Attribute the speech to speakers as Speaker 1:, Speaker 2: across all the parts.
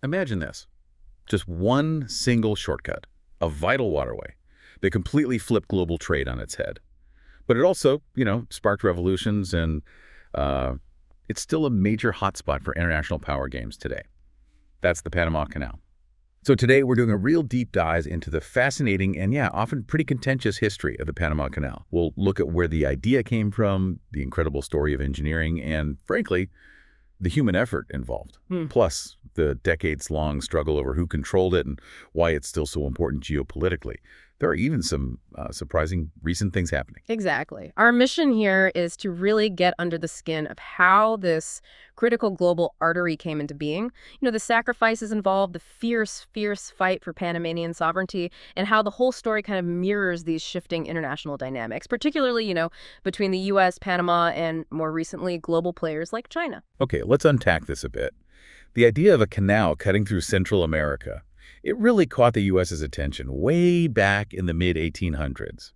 Speaker 1: Imagine this. Just one single shortcut, a vital waterway that completely flipped global trade on its head. But it also, sparked revolutions, and it's still a major hotspot for international power games today. That's the Panama Canal. So today we're doing a real deep dive into the fascinating and, often pretty contentious history of the Panama Canal. We'll look at where the idea came from, the incredible story of engineering, and frankly, the human effort involved. Plus, the decades-long struggle over who controlled it and why it's still so important geopolitically. There are even some surprising recent things happening.
Speaker 2: Exactly. Our mission here is to really get under the skin of how this critical global artery came into being, the sacrifices involved, the fierce, fierce fight for Panamanian sovereignty, and how the whole story kind of mirrors these shifting international dynamics, particularly, between the U.S., Panama, and more recently, global players like China.
Speaker 1: Okay, let's unpack this a bit. The idea of a canal cutting through Central America, it really caught the U.S.'s attention way back in the mid-1800s.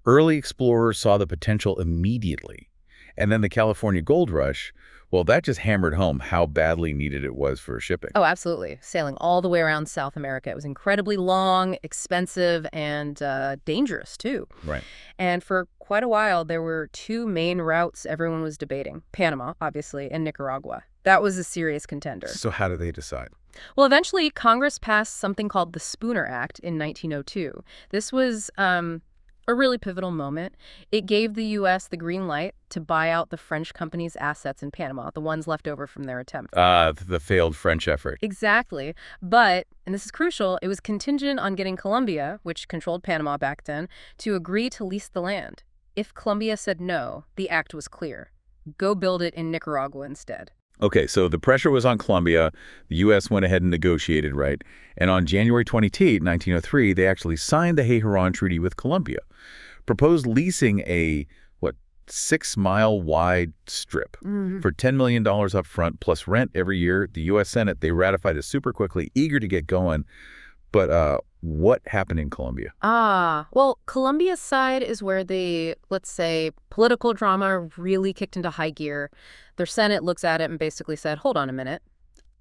Speaker 1: Early explorers saw the potential immediately. And then the California Gold Rush, well, that just hammered home how badly needed it was for shipping.
Speaker 2: Oh, absolutely. Sailing all the way around South America. It was incredibly long, expensive, and dangerous, too.
Speaker 1: Right.
Speaker 2: And for quite a while, there were two main routes everyone was debating. Panama, obviously, and Nicaragua. That was a serious contender.
Speaker 1: So how did they decide?
Speaker 2: Well, eventually, Congress passed something called the Spooner Act in 1902. This was a really pivotal moment. It gave the U.S. the green light to buy out the French company's assets in Panama, the ones left over from their attempt.
Speaker 1: The failed French effort.
Speaker 2: Exactly. But, and this is crucial, it was contingent on getting Colombia, which controlled Panama back then, to agree to lease the land. If Colombia said no, the act was clear. Go build it in Nicaragua instead.
Speaker 1: Okay, so the pressure was on Colombia. The U.S. went ahead and negotiated, right? And on January 22, 1903, they actually signed the Hay-Huron Treaty with Colombia, proposed leasing a, 6-mile wide strip for $10 million up front, plus rent every year. The U.S. Senate, they ratified it super quickly, eager to get going. But what happened in Colombia?
Speaker 2: Well, Colombia's side is where the, let's say, political drama really kicked into high gear. Their Senate looks at it and basically said, hold on a minute.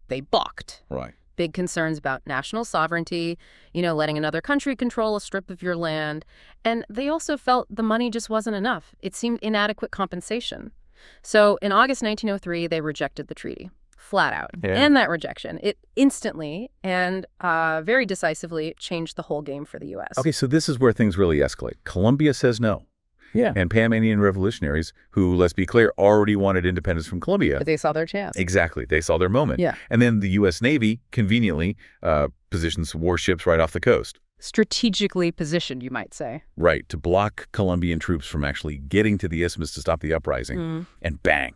Speaker 2: They balked.
Speaker 1: Right.
Speaker 2: Big concerns about national sovereignty, letting another country control a strip of your land. And they also felt the money just wasn't enough. It seemed inadequate compensation. So in August 1903, they rejected the treaty. Flat out. Yeah. And that rejection, it instantly and very decisively changed the whole game for the U.S.
Speaker 1: Okay, so this is where things really escalate. Colombia says no. Yeah. And Panamanian revolutionaries, who, let's be clear, already wanted independence from Colombia.
Speaker 2: But they saw their chance.
Speaker 1: Exactly. They saw their moment.
Speaker 2: Yeah.
Speaker 1: And then the U.S. Navy conveniently positions warships right off the coast.
Speaker 2: Strategically positioned, you might say.
Speaker 1: Right, to block Colombian troops from actually getting to the isthmus to stop the uprising. And bang,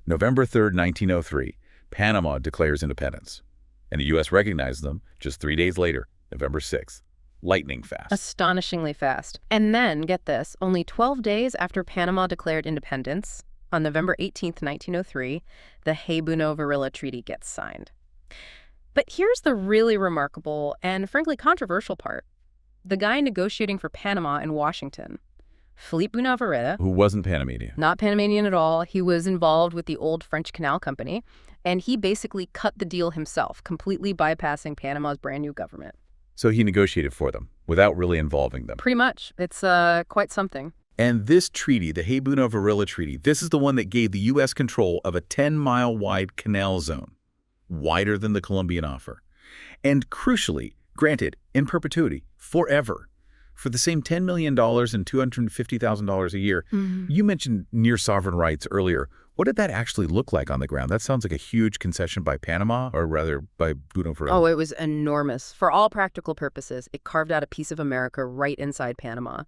Speaker 1: November 3rd, 1903. Panama declares independence, and the U.S. recognized them just 3 days later, November 6th. Lightning fast.
Speaker 2: Astonishingly fast. And then, get this, only 12 days after Panama declared independence, on November 18th, 1903, the Bunau-Varilla Treaty gets signed. But here's the really remarkable and frankly controversial part. The guy negotiating for Panama in Washington, Philippe Bunau-Varilla,
Speaker 1: who wasn't Panamanian.
Speaker 2: Not Panamanian at all. He was involved with the old French Canal Company, and he basically cut the deal himself, completely bypassing Panama's brand new government.
Speaker 1: So he negotiated for them without really involving them.
Speaker 2: Pretty much. It's quite something.
Speaker 1: And this treaty, the Bunau-Varilla Treaty, this is the one that gave the U.S. control of a 10-mile wide canal zone, wider than the Colombian offer. And crucially, granted in perpetuity, forever. For the same $10 million and $250,000 a year. You mentioned near sovereign rights earlier. What did that actually look like on the ground? That sounds like a huge concession by Panama, or rather by Bunau-Varilla.
Speaker 2: Oh, it was enormous. For all practical purposes, it carved out a piece of America right inside Panama.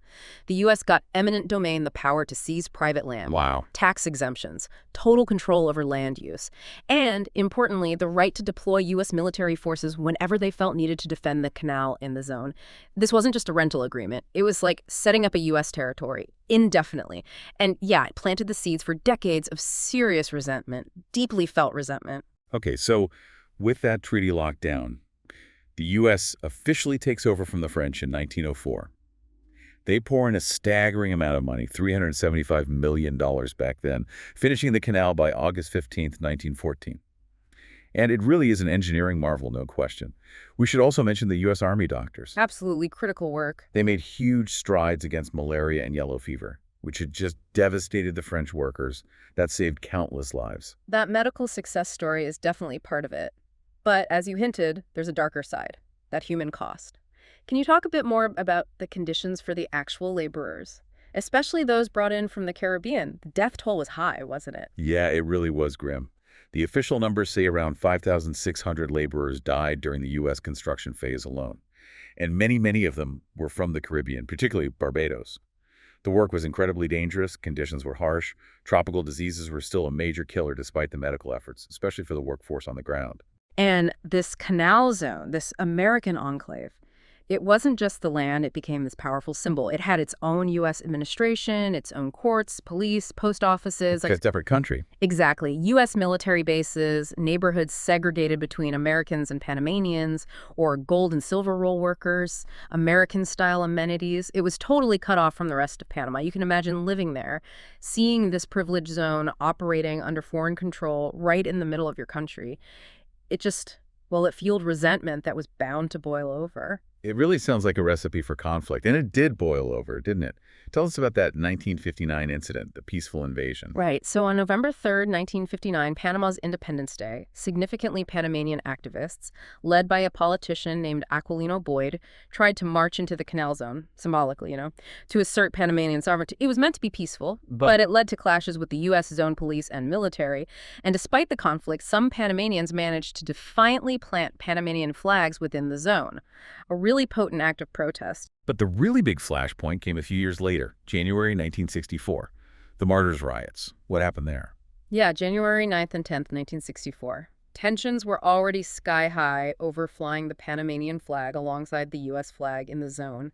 Speaker 2: The U.S. got eminent domain, the power to seize private land.
Speaker 1: Wow.
Speaker 2: Tax exemptions, total control over land use, and, importantly, the right to deploy U.S. military forces whenever they felt needed to defend the canal in the zone. This wasn't just a rental agreement. It was like setting up a U.S. territory indefinitely. And yeah, it planted the seeds for decades of serious resentment, deeply felt resentment.
Speaker 1: Okay, so with that treaty locked down, the U.S. officially takes over from the French in 1904. They pour in a staggering amount of money, $375 million back then, finishing the canal by August 15th, 1914. And it really is an engineering marvel, no question. We should also mention the U.S. Army doctors.
Speaker 2: Absolutely critical work.
Speaker 1: They made huge strides against malaria and yellow fever, which had just devastated the French workers. That saved countless lives.
Speaker 2: That medical success story is definitely part of it. But as you hinted, there's a darker side, that human cost. Can you talk a bit more about the conditions for the actual laborers, especially those brought in from the Caribbean? The death toll was high, wasn't it?
Speaker 1: Yeah, it really was grim. The official numbers say around 5,600 laborers died during the U.S. construction phase alone. And many of them were from the Caribbean, particularly Barbados. The work was incredibly dangerous, conditions were harsh, tropical diseases were still a major killer despite the medical efforts, especially for the workforce on the ground.
Speaker 2: And this canal zone, this American enclave, it wasn't just the land, it became this powerful symbol. It had its own U.S. administration, its own courts, police, post offices.
Speaker 1: Like a separate country.
Speaker 2: Exactly. U.S. military bases, neighborhoods segregated between Americans and Panamanians, or gold and silver roll workers, American-style amenities. It was totally cut off from the rest of Panama. You can imagine living there, seeing this privileged zone operating under foreign control right in the middle of your country. It just, well, it fueled resentment that was bound to boil over.
Speaker 1: It really sounds like a recipe for conflict, and it did boil over, didn't it? Tell us about that 1959 incident, the peaceful invasion.
Speaker 2: Right. So on November 3rd, 1959, Panama's Independence Day, significantly Panamanian activists, led by a politician named Aquilino Boyd, tried to march into the canal zone, symbolically, to assert Panamanian sovereignty. It was meant to be peaceful, but it led to clashes with the U.S. zone police and military. And despite the conflict, some Panamanians managed to defiantly plant Panamanian flags within the zone, a really potent act of protest.
Speaker 1: But the really big flashpoint came a few years later, January 1964. The Martyrs' Riots. What happened there?
Speaker 2: Yeah, January 9th and 10th, 1964. Tensions were already sky high over flying the Panamanian flag alongside the U.S. flag in the zone.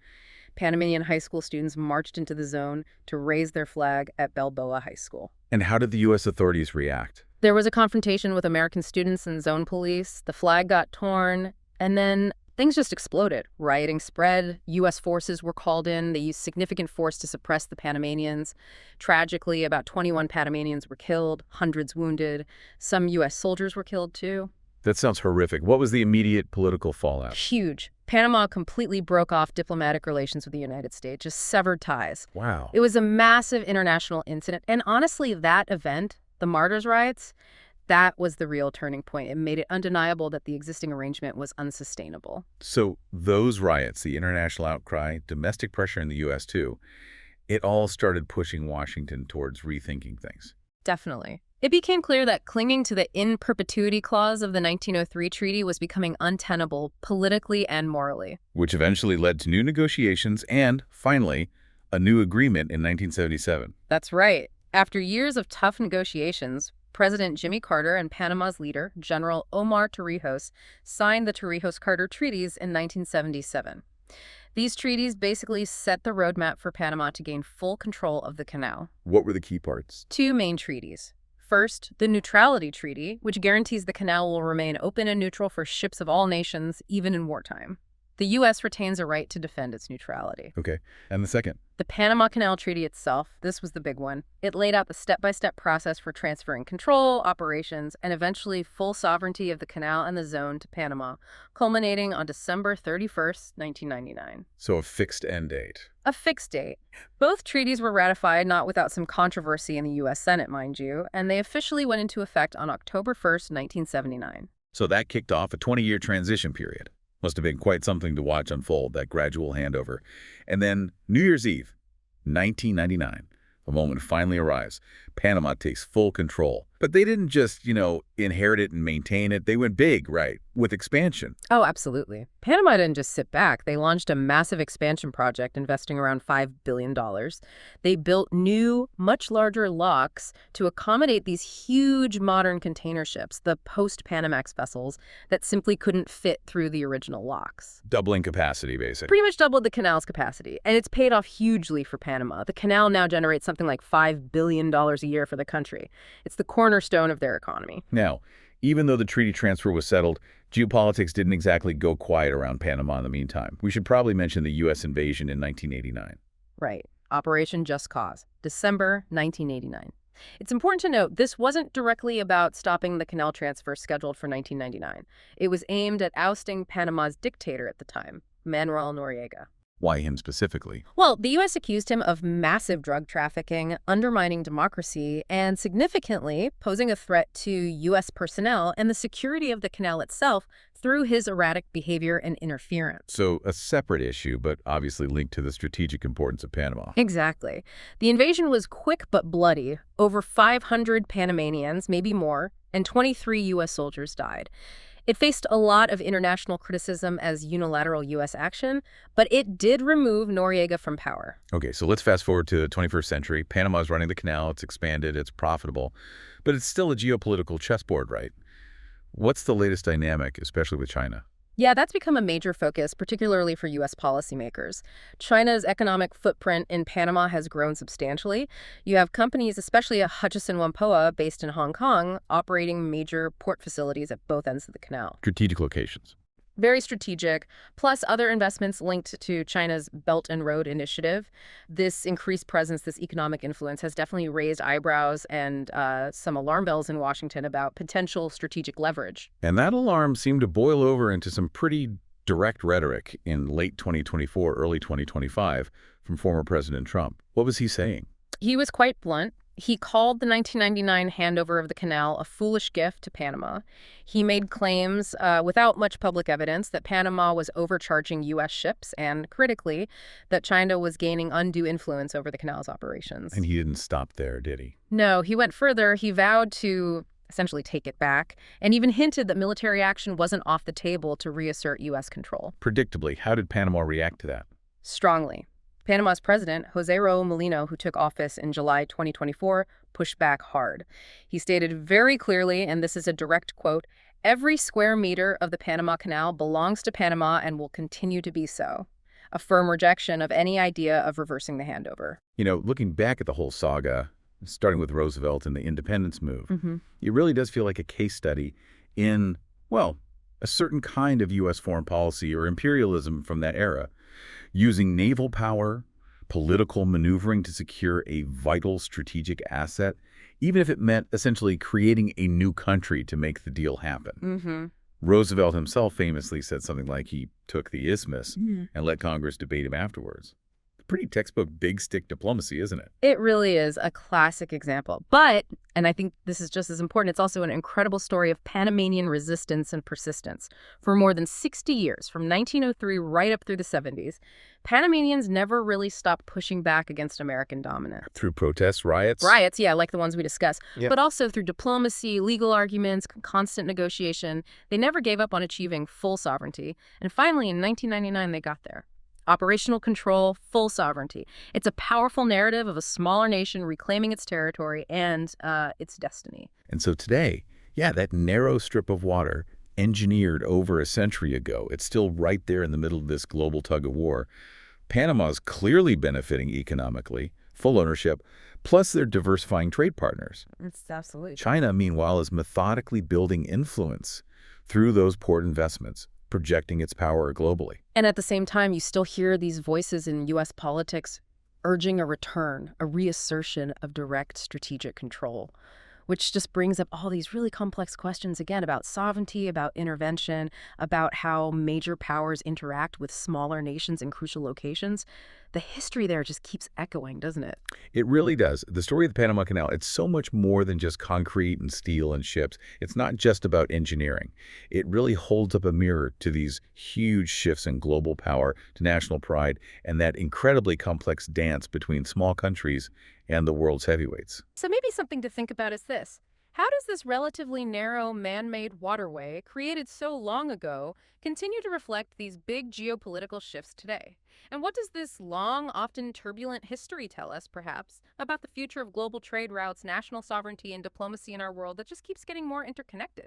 Speaker 2: Panamanian high school students marched into the zone to raise their flag at Balboa High School.
Speaker 1: And how did the U.S. authorities react?
Speaker 2: There was a confrontation with American students and zone police. The flag got torn, and then things just exploded. Rioting spread. U.S. forces were called in. They used significant force to suppress the Panamanians. Tragically, about 21 Panamanians were killed, hundreds wounded. Some U.S. soldiers were killed, too.
Speaker 1: That sounds horrific. What was the immediate political fallout?
Speaker 2: Huge. Panama completely broke off diplomatic relations with the United States, just severed ties.
Speaker 1: Wow.
Speaker 2: It was a massive international incident. And honestly, that event, the Martyrs' Riots, that was the real turning point. It made it undeniable that the existing arrangement was unsustainable.
Speaker 1: So those riots, the international outcry, domestic pressure in the U.S. too, it all started pushing Washington towards rethinking things.
Speaker 2: Definitely. It became clear that clinging to the in perpetuity clause of the 1903 treaty was becoming untenable politically and morally.
Speaker 1: Which eventually led to new negotiations and, finally, a new agreement in 1977.
Speaker 2: That's right. After years of tough negotiations, President Jimmy Carter and Panama's leader, General Omar Torrijos, signed the Torrijos-Carter Treaties in 1977. These treaties basically set the roadmap for Panama to gain full control of the canal.
Speaker 1: What were the key parts?
Speaker 2: Two main treaties. First, the Neutrality Treaty, which guarantees the canal will remain open and neutral for ships of all nations, even in wartime. The U.S. retains a right to defend its neutrality.
Speaker 1: Okay. And the second?
Speaker 2: The Panama Canal Treaty itself, this was the big one. It laid out the step-by-step process for transferring control, operations, and eventually full sovereignty of the canal and the zone to Panama, culminating on December 31st, 1999.
Speaker 1: So a fixed end date.
Speaker 2: A fixed date. Both treaties were ratified not without some controversy in the U.S. Senate, mind you, and they officially went into effect on October 1st, 1979.
Speaker 1: So that kicked off a 20-year transition period. Must have been quite something to watch unfold, that gradual handover. And then New Year's Eve, 1999, the moment finally arrives. Panama takes full control. But they didn't just, inherit it and maintain it. They went big, right, with expansion.
Speaker 2: Oh, absolutely. Panama didn't just sit back. They launched a massive expansion project investing around $5 billion. They built new, much larger locks to accommodate these huge modern container ships, the post-Panamax vessels, that simply couldn't fit through the original locks.
Speaker 1: Doubling capacity, basically.
Speaker 2: Pretty much doubled the canal's capacity, and it's paid off hugely for Panama. The canal now generates something like $5 billion a year for the country. It's the cornerstone of their economy.
Speaker 1: Now, even though the treaty transfer was settled, geopolitics didn't exactly go quiet around Panama in the meantime. We should probably mention the U.S. invasion in 1989.
Speaker 2: Right. Operation Just Cause, December 1989. It's important to note this wasn't directly about stopping the canal transfer scheduled for 1999. It was aimed at ousting Panama's dictator at the time, Manuel Noriega.
Speaker 1: Why him specifically?
Speaker 2: Well, the U.S. accused him of massive drug trafficking, undermining democracy, and significantly posing a threat to U.S. personnel and the security of the canal itself through his erratic behavior and interference.
Speaker 1: So a separate issue, but obviously linked to the strategic importance of Panama.
Speaker 2: Exactly. The invasion was quick but bloody. Over 500 Panamanians, maybe more, and 23 U.S. soldiers died. It faced a lot of international criticism as unilateral U.S. action, but it did remove Noriega from power.
Speaker 1: Okay, so let's fast forward to the 21st century. Panama's running the canal, it's expanded, it's profitable, but it's still a geopolitical chessboard, right? What's the latest dynamic, especially with China?
Speaker 2: Yeah, that's become a major focus, particularly for U.S. policymakers. China's economic footprint in Panama has grown substantially. You have companies, especially Hutchison Whampoa, based in Hong Kong, operating major port facilities at both ends of the canal.
Speaker 1: Strategic locations.
Speaker 2: Very strategic, plus other investments linked to China's Belt and Road Initiative. This increased presence, this economic influence, has definitely raised eyebrows and some alarm bells in Washington about potential strategic leverage.
Speaker 1: And that alarm seemed to boil over into some pretty direct rhetoric in late 2024, early 2025 from former President Trump. What was he saying?
Speaker 2: He was quite blunt. He called the 1999 handover of the canal a foolish gift to Panama. He made claims without much public evidence that Panama was overcharging U.S. ships and, critically, that China was gaining undue influence over the canal's operations.
Speaker 1: And he didn't stop there, did he?
Speaker 2: No, he went further. He vowed to essentially take it back and even hinted that military action wasn't off the table to reassert U.S. control.
Speaker 1: Predictably, how did Panama react to that?
Speaker 2: Strongly. Panama's president, José Raúl Mulino, who took office in July 2024, pushed back hard. He stated very clearly, and this is a direct quote, "Every square meter of the Panama Canal belongs to Panama and will continue to be so." A firm rejection of any idea of reversing the handover.
Speaker 1: You know, looking back at the whole saga, starting with Roosevelt and the independence move,
Speaker 2: Mm-hmm.
Speaker 1: it really does feel like a case study in, well, a certain kind of U.S. foreign policy or imperialism from that era, using naval power, political maneuvering to secure a vital strategic asset, even if it meant essentially creating a new country to make the deal happen.
Speaker 2: Mm-hmm.
Speaker 1: Roosevelt himself famously said something like he took the isthmus
Speaker 2: Mm-hmm.
Speaker 1: and let Congress debate him afterwards. Pretty textbook big stick diplomacy, isn't it?
Speaker 2: It really is a classic example. But, and I think this is just as important, it's also an incredible story of Panamanian resistance and persistence. For more than 60 years, from 1903 right up through the 70s, Panamanians never really stopped pushing back against American dominance.
Speaker 1: Through protests, riots?
Speaker 2: Riots, yeah, like the ones we discussed,
Speaker 1: Yep.
Speaker 2: but also through diplomacy, legal arguments, constant negotiation. They never gave up on achieving full sovereignty. And finally, in 1999, they got there. Operational control, full sovereignty. It's a powerful narrative of a smaller nation reclaiming its territory and its destiny.
Speaker 1: And so today, yeah, that narrow strip of water, engineered over a century ago, it's still right there in the middle of this global tug of war. Panama's clearly benefiting economically, full ownership, plus they're diversifying trade partners.
Speaker 2: It's absolutely.
Speaker 1: China, meanwhile, is methodically building influence through those port investments, projecting its power globally.
Speaker 2: And at the same time, you still hear these voices in U.S. politics urging a return, a reassertion of direct strategic control, which just brings up all these really complex questions, again, about sovereignty, about intervention, about how major powers interact with smaller nations in crucial locations. The history there just keeps echoing, doesn't it?
Speaker 1: It really does. The story of the Panama Canal, it's so much more than just concrete and steel and ships. It's not just about engineering. It really holds up a mirror to these huge shifts in global power, to national pride, and that incredibly complex dance between small countries and the world's heavyweights.
Speaker 2: So maybe something to think about is this. How does this relatively narrow man-made waterway, created so long ago, continue to reflect these big geopolitical shifts today? And what does this long, often turbulent history tell us, perhaps, about the future of global trade routes, national sovereignty, and diplomacy in our world that just keeps getting more interconnected?